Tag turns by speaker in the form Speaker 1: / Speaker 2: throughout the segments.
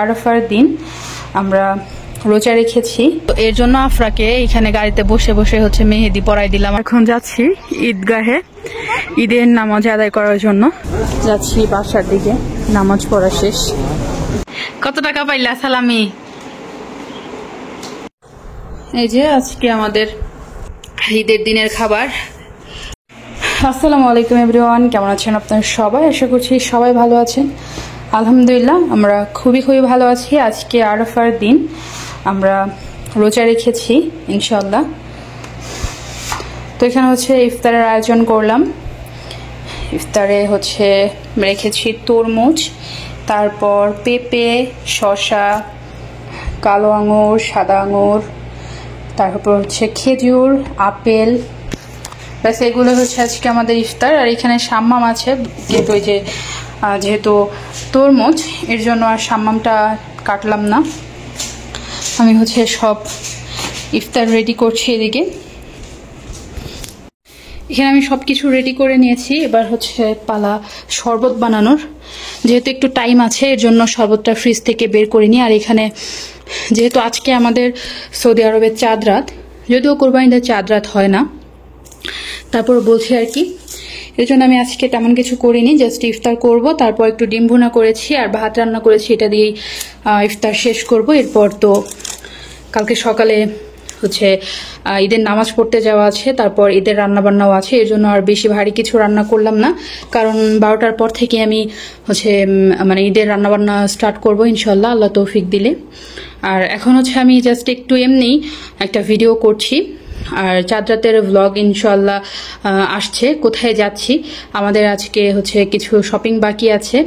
Speaker 1: আরাফার দিন আমরা রোজা রেখেছি, তো এর জন্য আফরাকে এখানে গাড়িতে বসে বসে হচ্ছে মেহেদি পরাই দিলাম। এখন যাচ্ছি ঈদগাহে ঈদের নামাজ আদায় করার জন্য, যাচ্ছি বাসার দিকে। নামাজ পড়া শেষ। কত টাকা পাইলা সালামি? এই যে আজকে আমাদের ঈদের দিনের খাবার। আসসালামু আলাইকুম এভরিওয়ান, কেমন আছেন আপনারা সবাই? আশা করছি সবাই ভালো আছেন। আলহামদুলিল্লাহ আমরা খুবই ভালো আছি। আজকে আরাফার দিন আমরা রোজা রেখেছি ইনশাল্লাহ। তো এখানে হচ্ছে ইফতারের আয়োজন করলাম। ইফতারে হচ্ছে রেখেছি তরমুজ, তারপর পেঁপে, শসা, কালো আঙুর, সাদা আঙুর, তারপর হচ্ছে খেজুর, আপেল, ব্যাস এগুলো হচ্ছে আজকে আমাদের ইফতার। আর এখানে সাম্মাম আছে, কিন্তু ওই যে যেহেতু তরমুজ এর জন্য আর সাম্মামটা কাটলাম না। আমি হচ্ছে সব ইফতার রেডি করছি এদিকে। এখানে আমি সব কিছু রেডি করে নিয়েছি। এবার হচ্ছে পালা শরবত বানানোর। যেহেতু একটু টাইম আছে এর জন্য শরবতটা ফ্রিজ থেকে বের করে নিই। আর এখানে যেহেতু আজকে আমাদের সৌদি আরবের চাঁদ রাত, যদিও কোরবানিদের চাঁদ রাত হয় না, তারপর বলছি আর কি, এর জন্য আমি আজকে তেমন কিছু করিনি, জাস্ট ইফতার করব। তারপর একটু ডিম ভুনা করেছি আর ভাত রান্না করেছি, এটা দিয়েই ইফতার শেষ করব। এরপর তো কালকে সকালে হচ্ছে ঈদের নামাজ পড়তে যাওয়া আছে, তারপর ঈদের রান্নাবান্নাও আছে। এর জন্য আর বেশি ভারী কিছু রান্না করলাম না, কারণ 12টার পর থেকে আমি হচ্ছে মানে ঈদের রান্নাবান্না স্টার্ট করব ইনশাল্লাহ, আল্লাহ তৌফিক দিলে। আর এখন হচ্ছে আমি জাস্ট একটু এমনি একটা ভিডিও করছি। আর চাঁদ রাতের ভ্লগ ইনশাল্লাহ আসছে। কোথায় যাচ্ছি, আমাদের আজকে হচ্ছে কিছু শপিং বাকি আছে,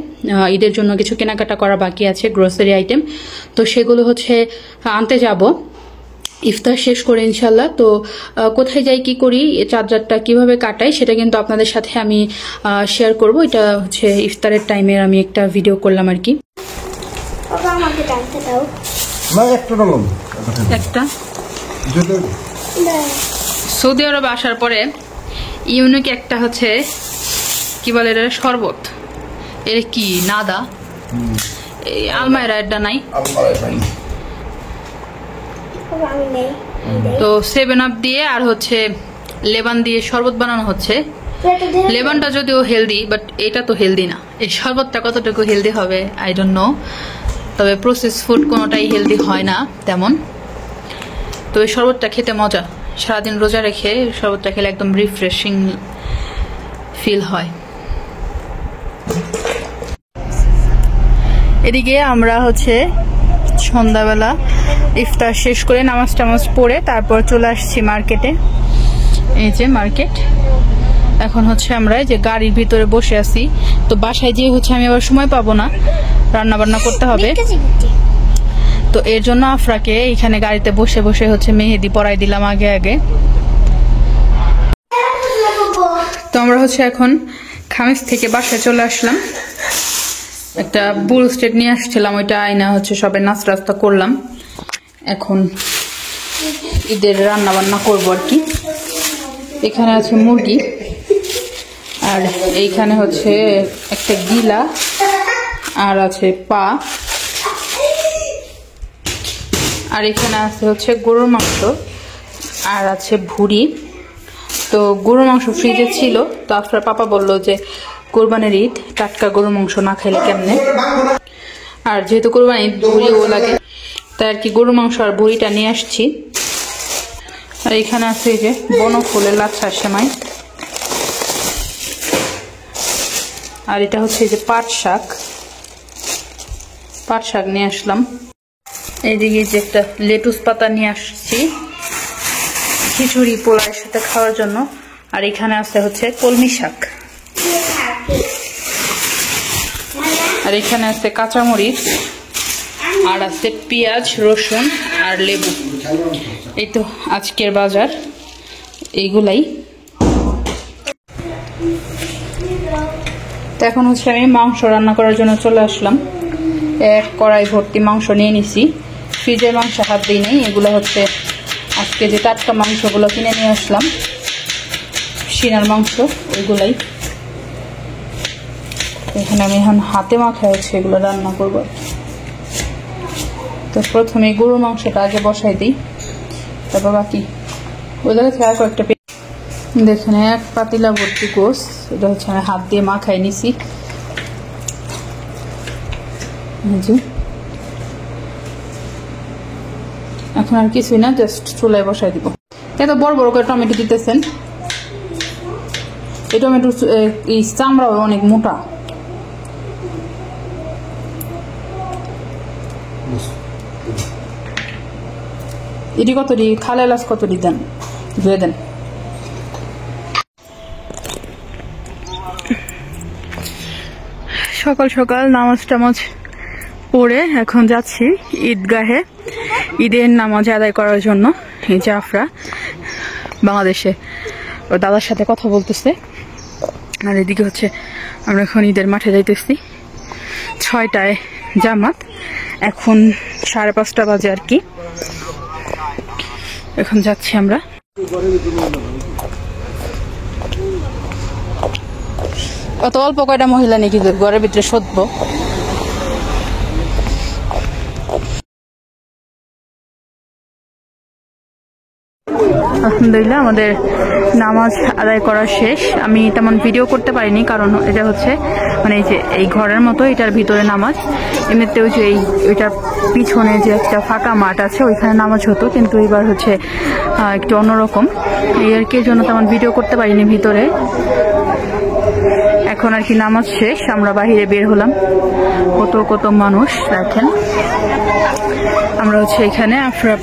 Speaker 1: ঈদের জন্য কিছু কেনাকাটা করা বাকি আছে, গ্রোসারি আইটেম। তো সেগুলো হচ্ছে আনতে যাব ইফতার শেষ করে ইনশাল্লাহ। তো কোথায় যাই, কি করি, চাঁদ রাতটা কিভাবে কাটাই, সেটা কিন্তু আপনাদের সাথে আমি শেয়ার করব। এটা হচ্ছে ইফতারের টাইমের আমি একটা ভিডিও করলাম আর কি। একটা সৌদি আরব আসার পরে ইউনিক একটা হচ্ছে কি বলে এটা, শরবত। এর কি নাদা, এই আলমায়রা এটা নাই, তো 7 আপ দিয়ে আর হচ্ছে লেবান দিয়ে শরবত বানানো হচ্ছে। লেবানটা যদিও হেলদি, বাট এটা তো হেলদি না। এই শরবতটা কতটুকু হেলদি হবে আই ডোন্ট নো, তবে প্রসেস ফুড কোনোটাই হেলদি হয় না তেমন। তো এই শরবতটা খেতে মজা, সারাদিন রোজা রেখে শরবতটা খেলে একদম রিফ্রেশিং ফিল হয়। এদিকে আমরা হচ্ছে সন্ধ্যাবেলা ইফতার শেষ করে নামাজ টামাজ পড়ে তারপর চলে আসছি মার্কেটে। এই যে মার্কেট। এখন হচ্ছে আমরা যে গাড়ির ভিতরে বসে আছি, তো বাসায় যেয়ে হচ্ছে আমি আবার সময় পাবো না, রান্না বান্না করতে হবে। তো এর জন্য আফরাকে এখানে গাড়িতে বসে বসে হচ্ছে মেহেদি পরাই দিলাম আগে আগে। তো আমরা হচ্ছে এখন খামিস থেকে বাসায় চলে আসলাম। একটা বুল স্টেট নিয়ে আসছিলাম, ওইটা আইনা হচ্ছে সবে নাস্তা করলাম। এখন ঈদের রান্না বান্না করবো আর কি। এখানে আছে মুরগি, আর এইখানে হচ্ছে একটা গিলা, আর আছে পা, আর এখানে আছে হচ্ছে গরুর মাংস, আর আছে ভুড়ি। তো গরুর মাংস ফ্রিজে ছিল, তো আপনার পাপা বললো যে কোরবানির ঈদ টাটকা গরুর মাংস না খাইলে কেমনে, আর যেহেতু কোরবানির ঈদ ভুড়িও লাগে, তাই আর কি গরুর মাংস আর ভুড়িটা নিয়ে আসছি। আর এখানে আছে এই যে বনফুলের লাচ্ছা সেমাই, আর এটা হচ্ছে এই যে পাট শাক নিয়ে আসলাম। এইদিকে যে একটা লেটুস পাতা নিয়ে আসছি খিচুড়ি পোলার সাথে খাওয়ার জন্য। আর এখানে আছে হচ্ছে কলমি শাক, আর এখানে আছে কাঁচামরিচ, আর আছে পেঁয়াজ, রসুন আর লেবু। এই তো আজকের বাজার এইগুলাই। তো এখন হচ্ছে আমি মাংস রান্না করার জন্য চলে আসলাম। এক কড়াই ভর্তি মাংস নিয়ে নিছি। ফ্রিজের মাংস হাত দিই নেই, এগুলো হচ্ছে আজকে যে টাটকা মাংসগুলো কিনে নিয়ে আসলাম, সিনার মাংস, ওইগুলাই। এখানে আমি এখন হাতে মাখা হচ্ছে এগুলো রান্না করবো। তো প্রথমে গরুর মাংসটা আগে বসাই দিই, তারপর বাকি ওই জায়গা থেকে আর কয়েকটা দেখেন এক পাতিলা ভর্তি গোস। এটা হচ্ছে আমি হাত দিয়ে মাখাই নিছি। এখন আর কিছুই না, জাস্ট চুলায় বসাই দিব। এত বড় বড় করে টমেটো দিতেছেন, এই টমেটো এই চামড়াও অনেক মোটা। এটি কত দি খালে এলাচ কত দি দেন, ধুয়ে দেন। সকাল সকাল নামাজ টামাজ পড়ে এখন যাচ্ছি ঈদগাহে ঈদের নামাজ আদায় করার জন্য। এই যে আফরা বাংলাদেশে ওর দাদার সাথে কথা বলতেছে, আর এদিকে হচ্ছে আমরা এখন ঈদের মাঠে যাইতেছি। 6টায় জামাত, এখন 5:30 বাজে আর কি। এখন যাচ্ছি আমরা। অত অল্প কয়টা মহিলা নাকি ঘরের ভিতরে সতব। আলহামদুলিল্লাহ আমাদের নামাজ আদায় করা শেষ। আমি তেমন ভিডিও করতে পারিনি, কারণ এটা হচ্ছে মানে এই যে এই ঘরের মতো, এটার ভিতরে নামাজ। এমনিতেও যে এটার পিছনে যে একটা ফাঁকা মাঠ আছে ওইখানে নামাজ হতো, কিন্তু এবার হচ্ছে একটু অন্যরকম, এই আর কি, জন্য তেমন ভিডিও করতে পারিনি ভিতরে। এখন আর কি নামাজ শেষ, আমরা বাহিরে বের হলাম। কত কত মানুষ দেখেন। আমরা হচ্ছে এখানে আফরা,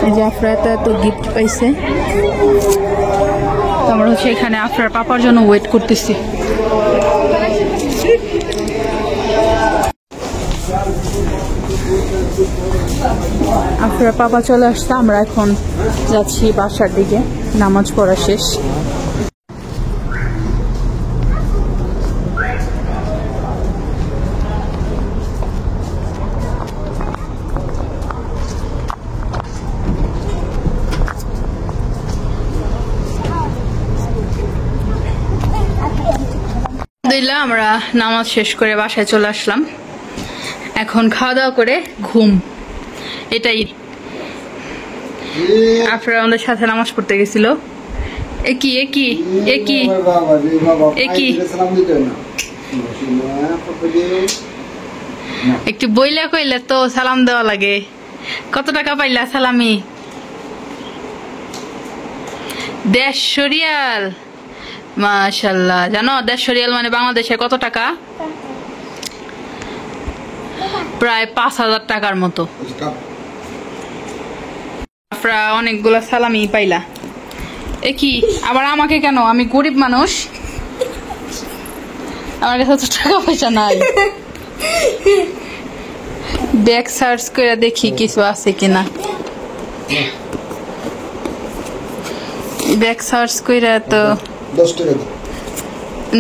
Speaker 1: এই যে আফরা এত গিফট পাইছে, তো আমরা হচ্ছে এখানে আফরার পাপার জন্য ওয়েট করতেছি। আফরার পাপা চলে আসছে, আমরা এখন যাচ্ছি বাসার দিকে। নামাজ পড়া শেষ। আলহামদুলিল্লাহ আমরা নামাজ শেষ করে বাসায় চলে আসলাম। এখন খাওয়া দাওয়া করে ঘুম, এটাই। আপনারা আমাদের সাথে নামাজ পড়তে গেছিল। একই একই একই একই একটু বইলা কইলে তো সালাম দেওয়া লাগে। কত টাকা পাইলা সালামি? 150 রিয়াল। মাশাআল্লাহ। জানো 150 রিয়াল মানে বাংলাদেশে কত টাকা? প্রায় 5000 টাকার মতো। আপনারা অনেকগুলা সালামি পাইলা। কি আবার আমাকে কেন? আমি গরিব মানুষ, আমার কাছে তো টাকা পয়সা নাই। ব্যাগ সার্চ করে দেখি কিছু আছে কিনা। ব্যাগ সার্চ করে তো
Speaker 2: 10 টাকা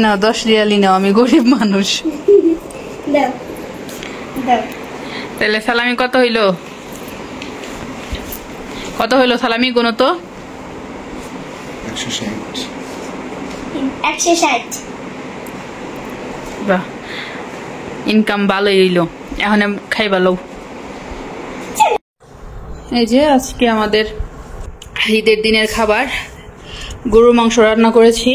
Speaker 1: না, 10 রিয়ালই নাও, আমি গরিব মানুষ। তাহলে সালামি কত হইলো? কত হইলো সালামি? গুনো তো।
Speaker 2: 160।
Speaker 1: বাহ, ইনকাম ভালোই হইলো। এখন খাই ভালো। এই যে আজকে আমাদের ঈদের দিনের খাবার, গরুর মাংস রান্না করেছি,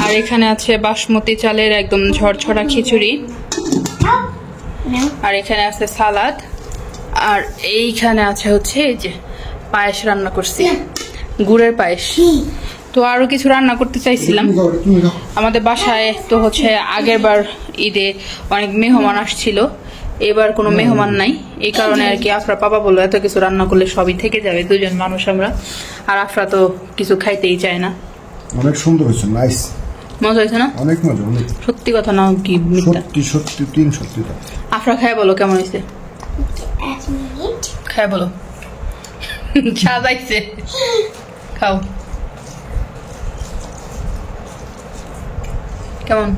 Speaker 1: আর এখানে আছে বাসমতি চালের একদম ঝরঝরা খিচুড়ি, আর এখানে আছে সালাদ, আর এইখানে আছে হচ্ছে এই যে পায়েস রান্না করছি, গুড়ের পায়েস। তো আরো কিছু রান্না করতে চাইছিলাম। আমাদের বাসায় তো হচ্ছে আগের বার ঈদে অনেক মেহমান আসছিল, এবার কোনো মেহমান নাই, এই কারণে আর কি আফরা পাপা বললো এত কিছু রান্না করলে সবই থেকে যাবে, দুজন মানুষ আমরা, আর আফরা তো কিছু খাইতেই চায় না।
Speaker 3: অনেক সুন্দর হয়েছে, নাইস,
Speaker 1: মজা হয়েছে না?
Speaker 3: অনেক মজা, অনেক।
Speaker 1: সত্যি কথা না কি?
Speaker 3: সত্যি সত্যি, তিন সত্যি।
Speaker 1: আফরা খায় বলো কেমন হয়েছে, খায় বলো। সাজাইছে, খাও। কেমন?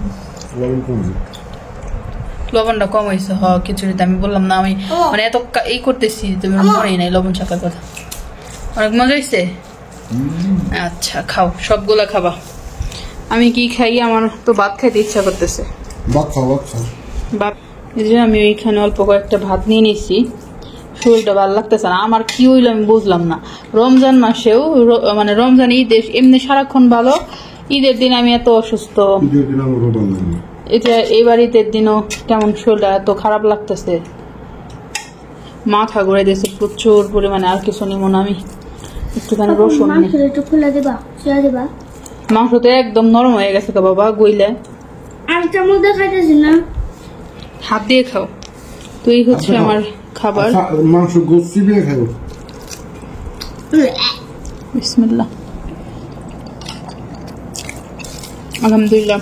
Speaker 1: লবণটা কম হয়েছে। হ, খিচুড়িতে আমি বললাম না, আমি মানে এত এই করতেছি, তুমি মনেই নাই লবণ শাকার কথা। অনেক মজা হয়েছে। আচ্ছা খাও, সবগুলা খাবা। আমি কি খাই? আমার তো ভাত খাইতে ইচ্ছা করতেছে।
Speaker 3: ভাত খাও, ভাত খাও।
Speaker 1: এই যে আমি ওইখানে অল্প কয়েকটা ভাত নিয়ে নিছি। শরীরটা ভালো লাগতেছে না, আমার কি হইলো আমি বুঝলাম না। রমজান মাসেও মানে রমজান ঈদে এমনি সারাক্ষণ ভালো, ঈদের দিন আমি এত অসুস্থ।
Speaker 3: ঈদের দিন আমারও ভালো লাগে না।
Speaker 1: এটা এইবার ঈদের দিনও কেমন শরীরটা এত খারাপ লাগতেছে, মাথা ঘুরে দিয়েছে প্রচুর পরিমাণে। আর কিছু নিব না আমি, একটুখানি রসুন নিই।
Speaker 2: একটু খুলে দিবা, ছেড়ে দিবা।
Speaker 1: মাংস তো একদম নরম হয়ে গেছে গো বাবা, গইলে।
Speaker 2: আমি তো মধ্যে খাইতেছি না।
Speaker 1: হাত দিয়ে খাও, তুই হচ্ছে
Speaker 3: আচ্ছা,
Speaker 1: আমার খাবার।
Speaker 3: আচ্ছা, মাংস গোস চিবিয়ে খাবো।
Speaker 1: বিসমিল্লাহ। আলহামদুলিল্লাহ,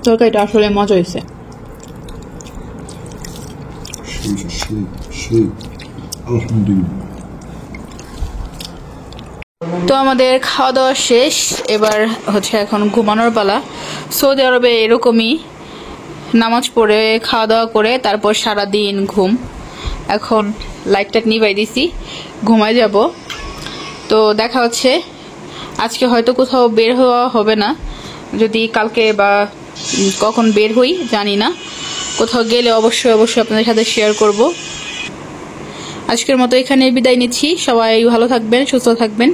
Speaker 1: তরকারিটা আসলে মজা হয়েছে।
Speaker 3: আলহামদুলিল্লাহ।
Speaker 1: তো আমাদের খাওয়া দাওয়া শেষ, এবার হচ্ছে এখন ঘুমানোর পালা। সৌদি আরবে এরকমই, নামাজ পড়ে খাওয়া দাওয়া করে তারপর সারা দিন ঘুম। এখন লাইটটা নিভাই দিছি, ঘুমায় যাব। তো দেখা হচ্ছে, আজকে হয়তো কোথাও বের হওয়া হবে না, যদি কালকে বা কখন বের হই জানি না। কোথাও গেলে অবশ্যই আপনাদের সাথে শেয়ার করব। আজকের মতো এখানে বিদায় নিচ্ছি। সবাই ভালো থাকবেন, সুস্থ থাকবেন।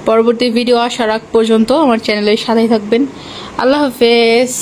Speaker 1: পরবর্তী ভিডিও আসার আগ পর্যন্ত আমার চ্যানেলের সাথেই থাকবেন। আল্লাহ হাফেজ।